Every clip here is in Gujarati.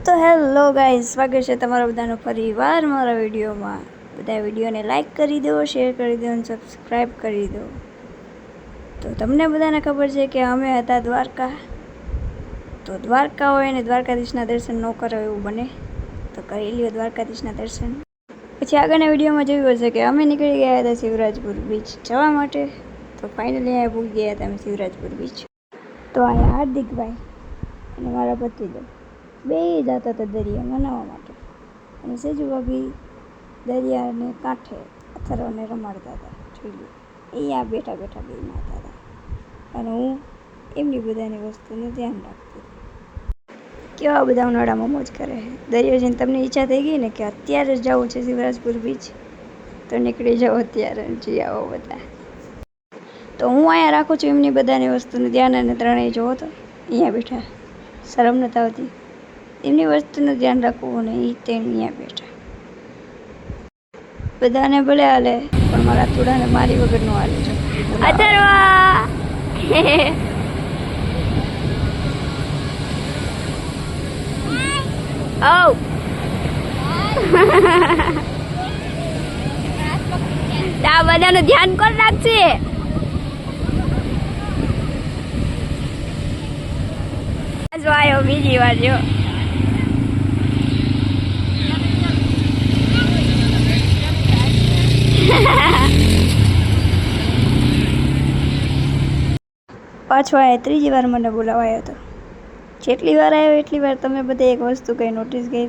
તો હેલો ગાઈઝ, સ્વાગત છે તમારા બધાનો ફરીવાર મારા વિડીયોમાં. બધા વિડીયોને લાઈક કરી દો, શેર કરી દો અને સબસ્ક્રાઈબ કરી દો. તો તમને બધાને ખબર છે કે અમે હતા દ્વારકા. તો દ્વારકા હોય ને દ્વારકાધીશના દર્શન ન કરો એવું બને, તો કરી લ્યો દ્વારકાધીશના દર્શન. પછી આગળના વિડીયોમાં જોયું હશે કે અમે નીકળી ગયા હતા શિવરાજપુર બીચ જવા માટે. તો ફાઇનલી અહીંયા પૂગી ગયા હતા અમે શિવરાજપુર બીચ. તો અહીંયા હાર્દિકભાઈ અને મારા પતિદેવ બે જતા હતા દરિયામાં નાહવા માટે, અને સેજુ ભાભી દરિયાને કાંઠે પથ્થરોને રમાડતા હતા. જોઈ લો, અહીંયા બેઠા બેઠા બે નાહતા હતા, અને હું એમની બધાની વસ્તુનું ધ્યાન રાખતી. કેવા બધા ઉનાળામાં મોજ કરે છે. દરિયો જઈને તમને ઈચ્છા થઈ ગઈ ને કે અત્યારે જ જવું છે શિવરાજપુર બીચ, તો નીકળી જાઓ અત્યારે, જઈ આવો બધા. તો હું અહીંયા રાખું છું એમની બધાની વસ્તુનું ધ્યાન, અને ત્રણેય જોવો તો અહીંયા બેઠા, શરમ નથી આવતી. એમની વસ્તુનું ધ્યાન રાખવું ને એ તે અહીંયા બેઠા. બધાને ભલે હાલે, પણ મારા થોડાને મારી વગર નો હાલે છે. અથર્વા ઓ તા બધાનું ધ્યાન કોણ રાખશે? આવ્યો બીજી વાર જો. પાછો આવ્યા ત્રીજી વાર મને બોલાવાયો હતો. જેટલી વાર આવ્યો એટલી વાર તમે બધા એક વસ્તુ કંઈ નોટિસ કરી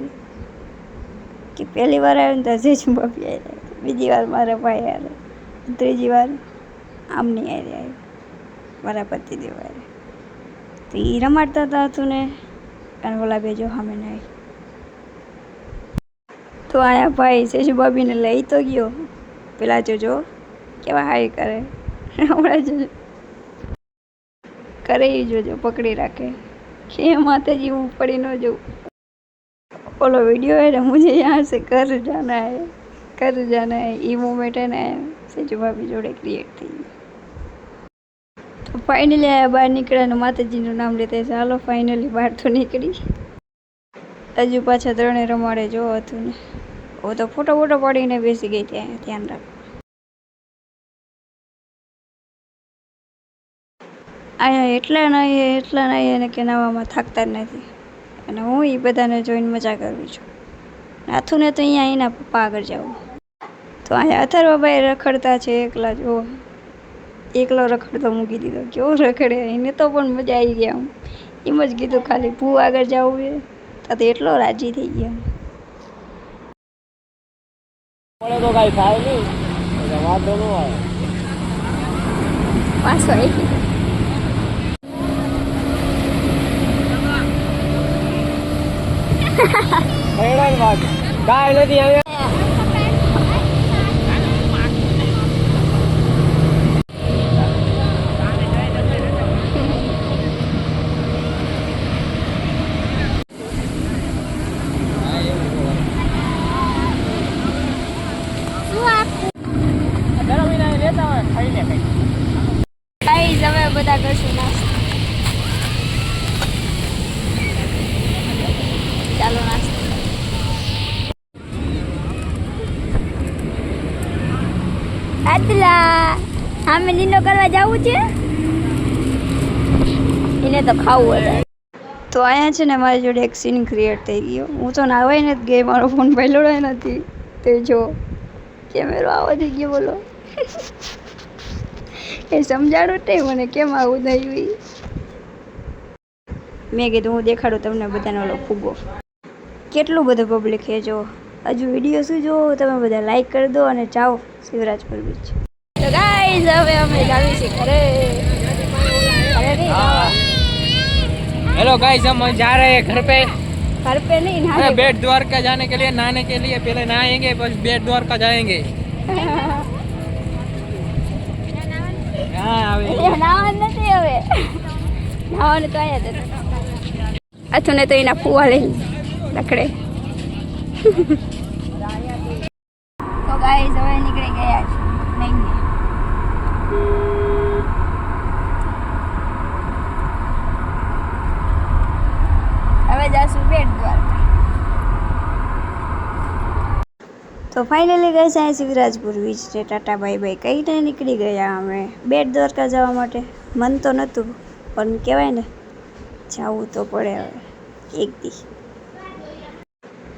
કે પહેલી વાર આવ્યો ને તો સેજુ ભાભી આવ્યા, બીજી વાર મારા ભાઈ આવે, ત્રીજી વાર આમની આવ્યા મારા પતિદેવ આવ્યા. તો એ રમાડતા હતા હતું ને, અને ઓલા બે જો સામે ના આવી. તો આયા ભાઈ સેજુ ભાભીને લઈ તો ગયો. પેલા જોજો કેવા હાય કરે, હમણાં જોજો કરે એ જોજો, પકડી રાખે કે માતાજી હું પડી ન જાઉં. ઓલો વિડીયો है ना, मुझे यहाँ से घर जाना है ये मोमेंट है ना સેજુ ભાભી જોડે ક્રિએટ થઈ ગઈ. તો ફાઇનલી આયા બહાર નીકળ્યા ને માતાજીનું નામ લેતા છે. હાલો ફાઇનલી બહાર તો નીકળી. હજુ પાછા ત્રણે રમાડે જો હતું ને, હું તો ફોટો પાડીને બેસી ગઈ ત્યાં. ધ્યાન રાખો. અહીંયા એટલા નાહીએ ને કે નાવામાં થાકતા જ નથી, અને હું એ બધાને જોઈને મજા કરું છું. નાથુને તો અહીંયા એના પપ્પા આગળ જાઉં. તો અહીંયા અથર્વભાઈ રખડતા છે એકલા જો, એકલો રખડતો મૂકી દીધો. કેવો રખડે, એને તો પણ મજા આવી ગયા. હું એમ જ કીધું ખાલી ભૂ આગળ જવું છે, તો એટલો રાજી થઈ ગયો. પાછો આવી ગાય નથી આવે. હવે બધા કરશું નાસ્તો. ચાલો નાસ્તો. આટલા સામે લીલો કરવા જવું છે, એને તો ખાવું હતું. તો અહીંયા છે ને મારી જોડે એક સીન ક્રિએટ થઈ ગયો. હું તો નાવાય નથી ગઈ, મારો ફોન પહેલોડાય નથી. તે જો કેમેરો આવો થઈ ગયો, બોલો એ સમજાડો તે મને કેમ આવું થયું. મેં કીધું હું દેખાડું તમને બધાને ઓલો ફૂગો. કેટલું બધું પબ્લિક છે જો. હજુ વિડીયો શું જો, તમે બધા લાઈક કરી દો અને જાઓ શિવરાજપુર બીચ. તો ગાઈઝ હવે અમે જાવી છીએ ઘરે. हेलो गाइस, हम जा रहे हैं घर पे नहीं नहाने, बेट द्वारका जाने के लिए, नहाने के लिए. पहले नहाएंगे बस बेट द्वारका जाएंगे. નાવાનું નથી હવે, નાવાનું તો આયા હતા. અથુને તો એના ફુવા લઈ રખડે. તો ગાઈઝ હવે નીકળી ગયા છે નહીં. હવે જાશું બેટ દ્વારકા. તો ફાઇનલી ગઈ છે શિવરાજપુર બીચ છે, ટાટા બાય બાય કહીને નીકળી ગયા અમે બેટ દ્વારકા જવા માટે. મન તો નહોતું પણ કહેવાય ને જવું તો પડે હવે એક દી.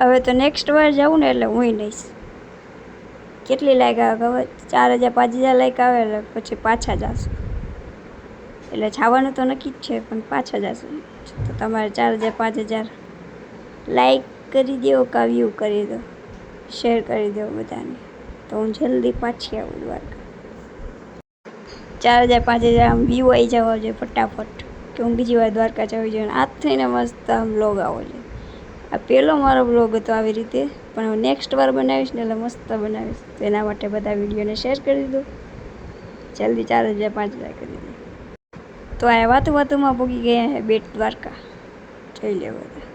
હવે તો નેક્સ્ટ વાર જાઉં ને એટલે હું નહીશ. કેટલી લાઈક આવે ખબર? 4,000 5,000 લાઈક આવે એટલે પછી પાછા જશું. એટલે જવાનું તો નક્કી જ છે પણ પાછા જશું. તો તમારે 4,000 5,000 લાઈક કરી દો, કા વ્યૂ કરી દો, શેર કરી દો બધાને, તો હું જલ્દી પાછી આવું દ્વારકા. 4,000 5,000 આમ વ્યૂ આવી જવા જોઈએ ફટાફટ, કે હું બીજી વાર દ્વારકા જવી જોઈએ. આજ થઈને મસ્ત આમ બ્લોગ આવો જોઈએ. આ પહેલો મારો બ્લોગ હતો આવી રીતે, પણ હું નેક્સ્ટ વાર બનાવીશ ને એટલે મસ્ત બનાવીશ. તો એના માટે બધા વિડીયોને શેર કરી દો, જલ્દી 4,000 5,000 કરી દો. તો આ વાતુમાં પૂગી ગયા છે બેટ દ્વારકા. જોઈ લે બધા.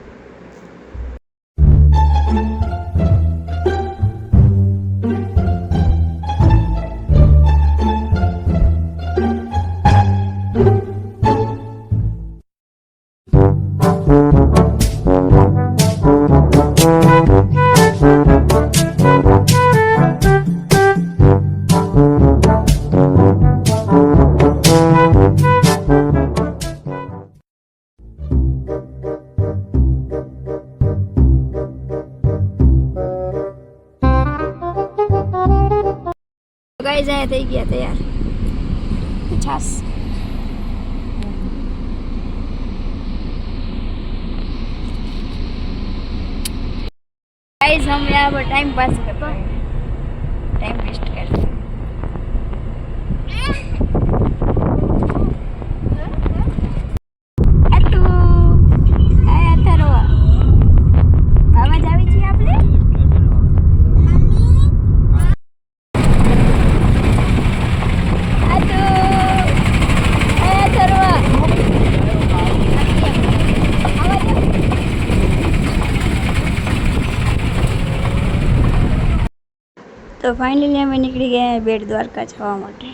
ગાઈઝ આયા થઈ ગયા તૈયાર. 50 गाइस हम यहाँ पर टाइम पास करते हैं, टाइम वेस्ट करते हैं. आवाज આવી છે આપણે? તો ફાઇનલી અમે નીકળી ગયા બેટ દ્વારકા જવા માટે.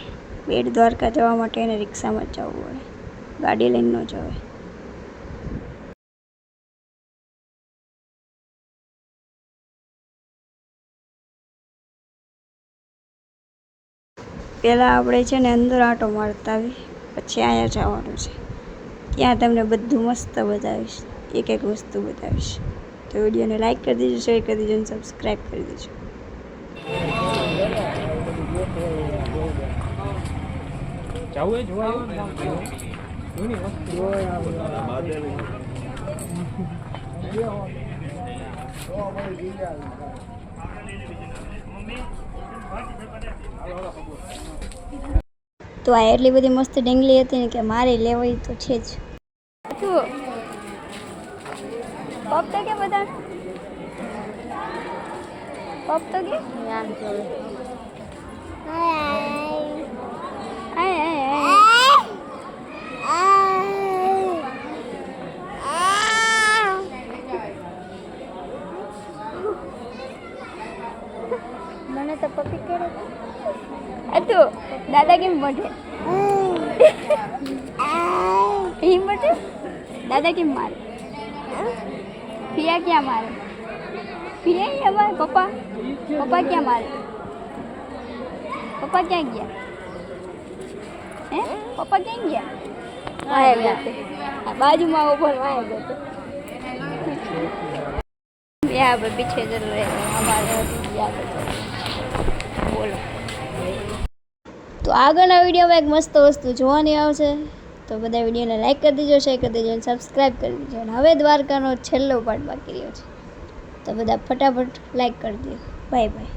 બેટ દ્વારકા જવા માટે એને રિક્ષામાં જ જવું પડે, ગાડી લઈને ન જવાય. પહેલાં આપણે છે ને અંદર આંટો મારતા આવી, પછી અહીંયા જવાનું છે. ત્યાં તમને બધું મસ્ત બતાવીશ, એક એક વસ્તુ બતાવીશ. તો વિડીયોને લાઈક કરી દેજો, શેર કરી દેજો અને સબસ્ક્રાઈબ કરી દેજો. તો આ એટલી બધી મસ્ત ઢીંગલી હતી ને કે મારે લેવાય તો છે જ. પપ તો કે બધા પપ તો કે મને તો પપી કરે હતું. દાદા કેમ મોઢે એમ મોઢે દાદા કેમ મારે? પિયા ક્યાં મારે? પિયા અમારે પપ્પા પપ્પા ક્યાં મારે? પપ્પા ક્યાં ગયા? હે પપ્પા ક્યાં ગયા? વાયા ગયા બાજુમાં ઉભો વાયા ગયો. यहाँ पे पीछे चल रहे हैं हमारे याद बोलो. તો આગળના વિડીયોમાં એક મસ્ત વસ્તુ જોવાની આવશે, તો બધા વિડીયોને લાઈક કરી દેજો, શેર કરી દેજો અને સબસ્ક્રાઈબ કરી દેજો. અને હવે દ્વારકાનો છેલ્લો પાર્ટ બાકી રહ્યો છે, તો બધા ફટાફટ લાઈક કરી દો. Bye bye.